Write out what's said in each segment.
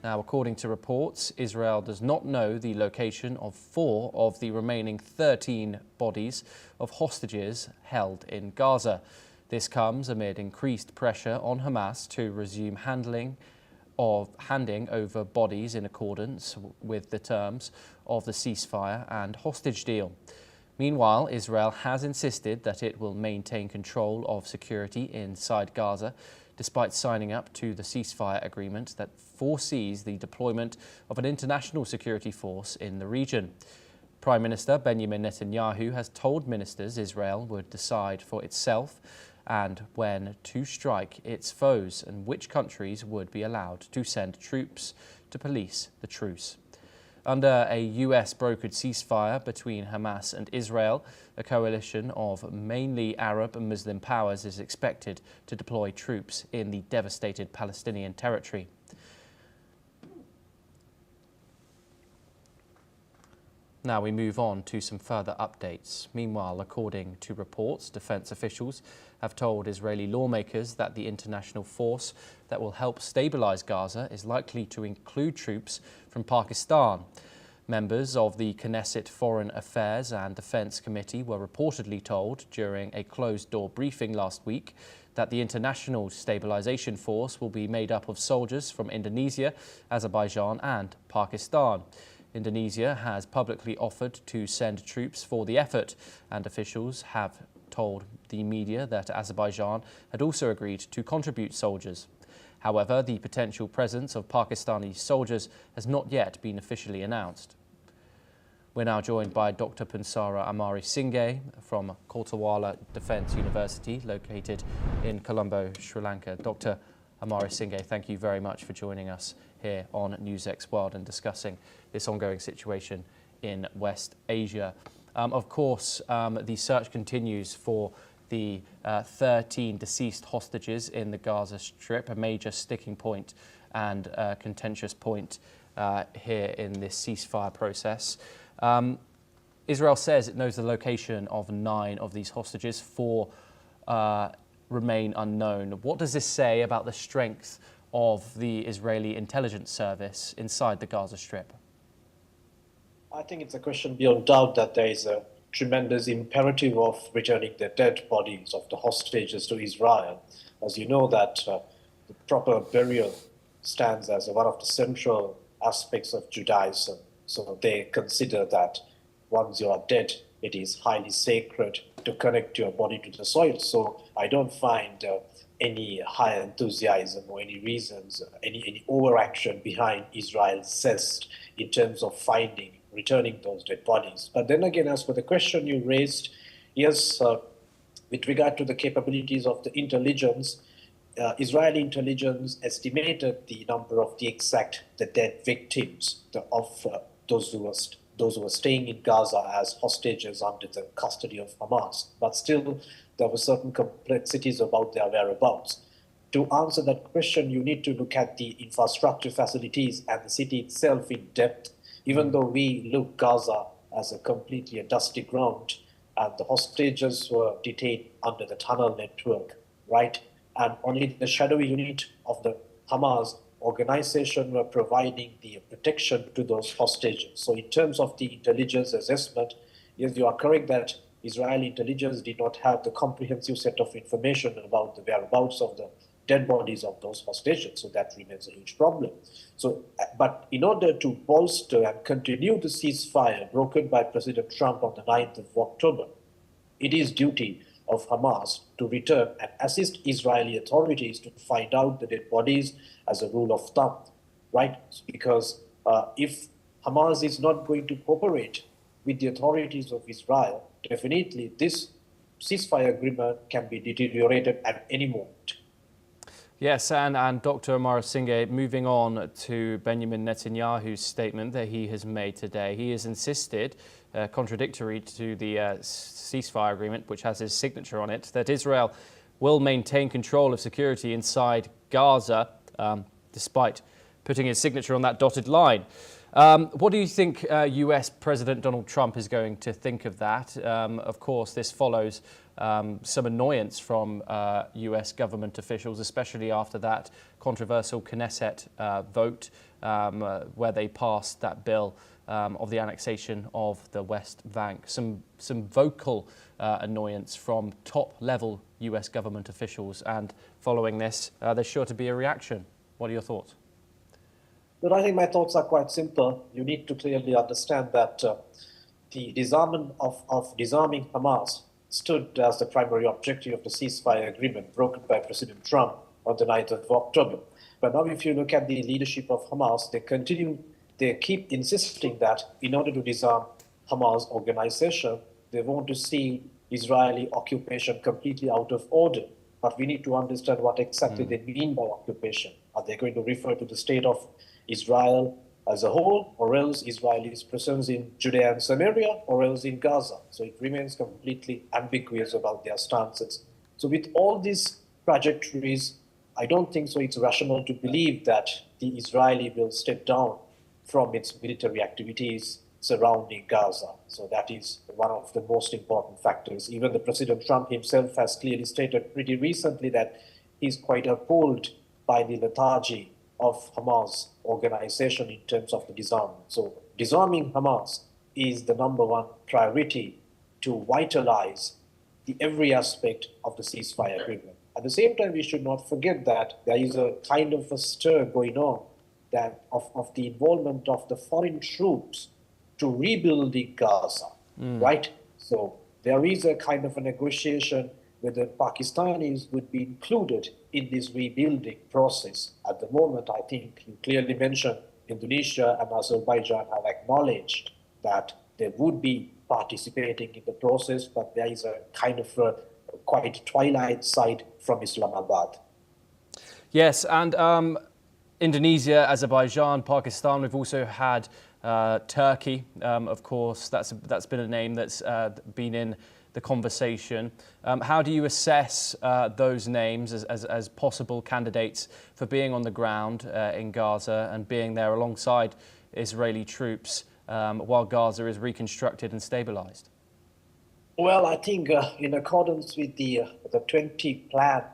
Now, according to reports, Israel does not know the location of 4 of the remaining 13 bodies of hostages held in Gaza. This comes amid increased pressure on Hamas to resume handing over bodies in accordance with the terms of the ceasefire and hostage deal. Meanwhile, Israel has insisted that it will maintain control of security inside Gaza, despite signing up to the ceasefire agreement that foresees the deployment of an international security force in the region. Prime Minister Benjamin Netanyahu has told ministers Israel would decide for itself and when to strike its foes and which countries would be allowed to send troops to police the truce. Under a US-brokered ceasefire between Hamas and Israel, a coalition of mainly Arab and Muslim powers is expected to deploy troops in the devastated Palestinian territory. Now we move on to some further updates. Meanwhile, according to reports, defense officials have told Israeli lawmakers that the international force that will help stabilize Gaza is likely to include troops from Pakistan. Members of the Knesset Foreign Affairs and Defense Committee were reportedly told during a closed-door briefing last week that the International Stabilization Force will be made up of soldiers from Indonesia, Azerbaijan and Pakistan. Indonesia has publicly offered to send troops for the effort, and officials have told the media that Azerbaijan had also agreed to contribute soldiers. However, the potential presence of Pakistani soldiers has not yet been officially announced. We're now joined by Dr. Punsara Amarasinghe from Koltawala Defence University, located in Colombo, Sri Lanka. Dr. Amarasinghe, thank you very much for joining us here on NewsX World and discussing this ongoing situation in West Asia. Of course, the search continues for the 13 deceased hostages in the Gaza Strip, a major sticking point and contentious point here in this ceasefire process. Israel says it knows the location of 9 of these hostages. 4 remain unknown. What does this say about the strength of the Israeli intelligence service inside the Gaza Strip? I think it's a question beyond doubt that there is a tremendous imperative of returning the dead bodies of the hostages to Israel. As you know, that the proper burial stands as one of the central aspects of Judaism. So they consider that once you are dead, it is highly sacred to connect your body to the soil. So I don't find any high enthusiasm or any reasons, any overaction behind Israel's zest in terms of returning those dead bodies. But then again, as for the question you raised, yes, with regard to the capabilities of the intelligence, Israeli intelligence estimated the number of the dead victims of those who were staying in Gaza as hostages under the custody of Hamas. But still, there were certain complexities about their whereabouts. To answer that question, you need to look at the infrastructure facilities and the city itself in depth. Even though we look Gaza as a completely dusty ground, and the hostages were detained under the tunnel network, right? And only the shadowy unit of the Hamas organization were providing the protection to those hostages. So in terms of the intelligence assessment, yes, you are correct that Israeli intelligence did not have the comprehensive set of information about the whereabouts of the dead bodies of those hostages. So that remains a huge problem. So, but in order to bolster and continue the ceasefire brokered by President Trump on the 9th of October, it is duty of Hamas to return and assist Israeli authorities to find out the dead bodies as a rule of thumb, right? Because if Hamas is not going to cooperate with the authorities of Israel, definitely this ceasefire agreement can be deteriorated at any moment. Yes, and Dr. Amarasinghe, moving on to Benjamin Netanyahu's statement that he has made today. He has insisted, contradictory to the ceasefire agreement, which has his signature on it, that Israel will maintain control of security inside Gaza, despite putting his signature on that dotted line. What do you think US President Donald Trump is going to think of that? Of course, this follows some annoyance from US government officials, especially after that controversial Knesset vote where they passed that bill of the annexation of the West Bank. Some vocal annoyance from top-level US government officials, and following this, there's sure to be a reaction. What are your thoughts? But I think my thoughts are quite simple. You need to clearly understand that the disarming Hamas stood as the primary objective of the ceasefire agreement broken by President Trump on the 9th of October. But now if you look at the leadership of Hamas, they keep insisting that in order to disarm Hamas organization, they want to see Israeli occupation completely out of order. But we need to understand what exactly they mean by occupation. Are they going to refer to the state of Israel as a whole, or else Israel's presence in Judea and Samaria, or else in Gaza? So it remains completely ambiguous about their stances. So with all these trajectories, I don't think so it's rational to believe that the Israeli will step down from its military activities surrounding Gaza. So that is one of the most important factors. Even the President Trump himself has clearly stated pretty recently that he's quite appalled by the lethargy of Hamas organization in terms of the disarmament. So disarming Hamas is the #1 priority to vitalize every aspect of the ceasefire agreement. At the same time, we should not forget that there is a kind of a stir going on that of the involvement of the foreign troops to rebuilding Gaza, right? So there is a kind of a negotiation whether Pakistanis would be included in this rebuilding process. At the moment, I think you clearly mentioned Indonesia and Azerbaijan have acknowledged that they would be participating in the process, but there is a kind of a quite twilight side from Islamabad. Yes, and Indonesia, Azerbaijan, Pakistan, we've also had Turkey, of course. That's been a name that's been in the conversation. How do you assess those names as possible candidates for being on the ground in Gaza and being there alongside Israeli troops while Gaza is reconstructed and stabilized? Well, I think in accordance with the 20 plan,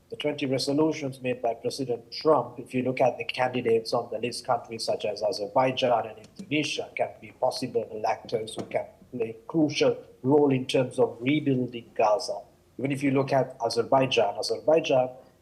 the 20 resolutions made by President Trump, if you look at the candidates on the list, countries such as Azerbaijan and Indonesia can be possible actors who can play a crucial role in terms of rebuilding Gaza. Even if you look at Azerbaijan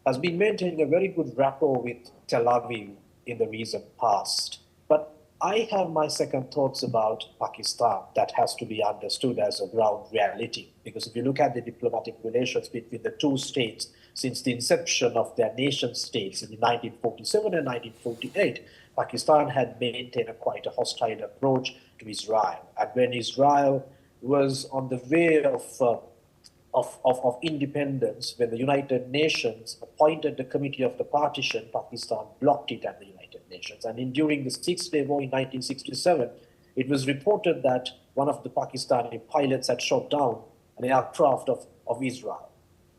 has been maintaining a very good rapport with Tel Aviv in the recent past. But I have my second thoughts about Pakistan that has to be understood as a ground reality. Because if you look at the diplomatic relations between the two states since the inception of their nation states in 1947 and 1948, Pakistan had maintained quite a hostile approach to Israel. And when Israel was on the way of independence, when the United Nations appointed the Committee of the Partition, Pakistan blocked it at the United Nations. And during the Six-Day War in 1967, it was reported that one of the Pakistani pilots had shot down an aircraft of Israel.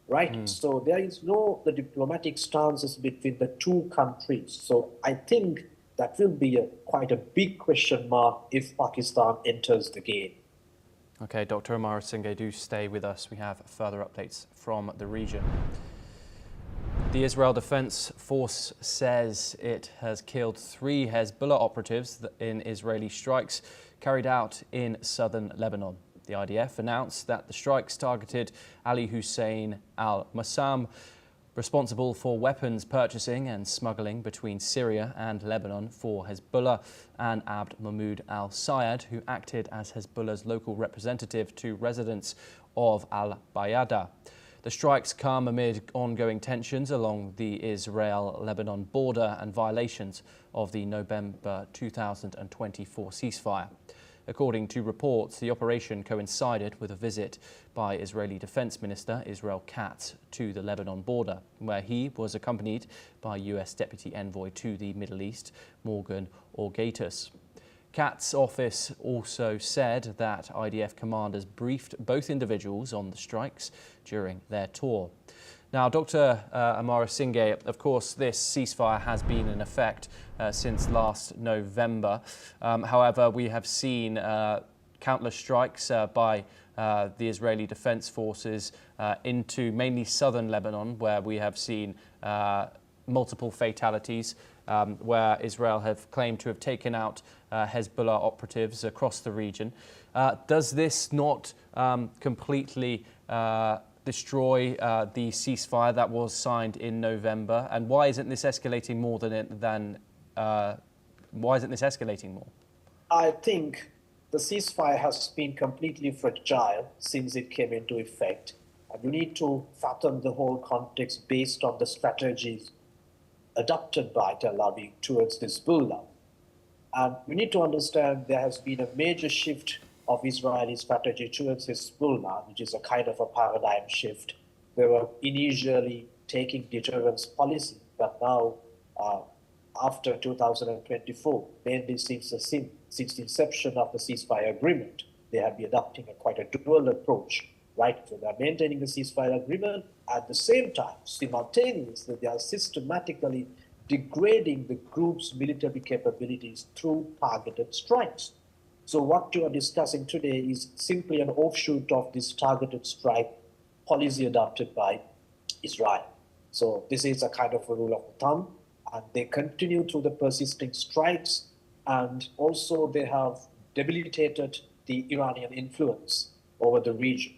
Right? So there is the diplomatic stances between the two countries. So I think that will be quite a big question mark if Pakistan enters the game. Okay, Dr. Amara Singh, do stay with us. We have further updates from the region. The Israel Defense Force says it has killed 3 Hezbollah operatives in Israeli strikes carried out in southern Lebanon. The IDF announced that the strikes targeted Ali Hussein al-Massam, responsible for weapons purchasing and smuggling between Syria and Lebanon for Hezbollah, and Abd Mahmoud al-Sayed, who acted as Hezbollah's local representative to residents of al-Bayada. The strikes come amid ongoing tensions along the Israel-Lebanon border and violations of the November 2024 ceasefire. According to reports, the operation coincided with a visit by Israeli Defense Minister Israel Katz to the Lebanon border, where he was accompanied by US Deputy Envoy to the Middle East, Morgan Orgatus. Katz's office also said that IDF commanders briefed both individuals on the strikes during their tour. Now, Dr. Amara Singh, of course, this ceasefire has been in effect since last November. However, we have seen countless strikes by the Israeli Defense Forces into mainly southern Lebanon, where we have seen multiple fatalities, where Israel have claimed to have taken out Hezbollah operatives across the region. Does this not completely destroy the ceasefire that was signed in November? And why isn't this escalating more why isn't this escalating more? I think the ceasefire has been completely fragile since it came into effect. And you need to fathom the whole context based on the strategies adopted by Tel Aviv towards Hezbollah. And we need to understand there has been a major shift of Israeli strategy towards Hezbollah, which is a kind of a paradigm shift. They were initially taking deterrence policy, but now, after 2024, mainly since the inception of the ceasefire agreement, they have been adopting quite a dual approach, right? So they are maintaining the ceasefire agreement. At the same time, simultaneously, they are systematically degrading the group's military capabilities through targeted strikes. So what you are discussing today is simply an offshoot of this targeted strike policy adopted by Israel. So this is a kind of a rule of thumb, and they continue through the persisting strikes, and also they have debilitated the Iranian influence over the region.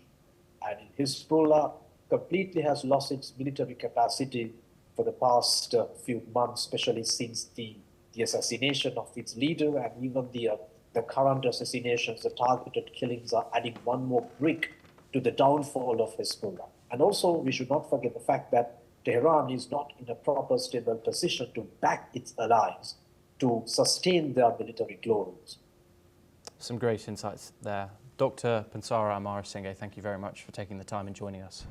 And Hezbollah completely has lost its military capacity for the past few months, especially since the assassination of its leader, and even the current assassinations, the targeted killings are adding one more brick to the downfall of Hezbollah. And also, we should not forget the fact that Tehran is not in a proper stable position to back its allies to sustain their military glories. Some great insights there. Dr. Pansara Amarasinghe, thank you very much for taking the time and joining us.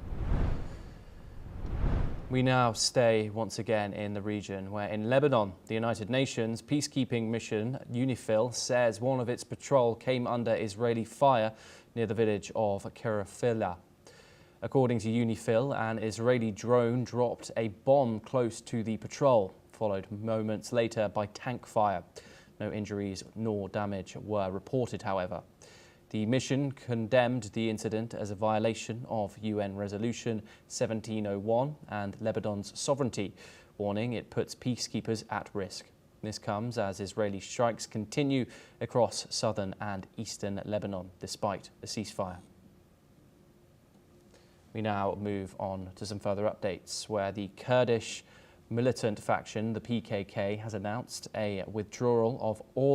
We now stay once again in the region, where in Lebanon, the United Nations peacekeeping mission UNIFIL says one of its patrol came under Israeli fire near the village of Kirafila. According to UNIFIL, an Israeli drone dropped a bomb close to the patrol, followed moments later by tank fire. No injuries nor damage were reported, however. The mission condemned the incident as a violation of UN Resolution 1701 and Lebanon's sovereignty, warning it puts peacekeepers at risk. This comes as Israeli strikes continue across southern and eastern Lebanon, despite a ceasefire. We now move on to some further updates, where the Kurdish militant faction, the PKK, has announced a withdrawal of all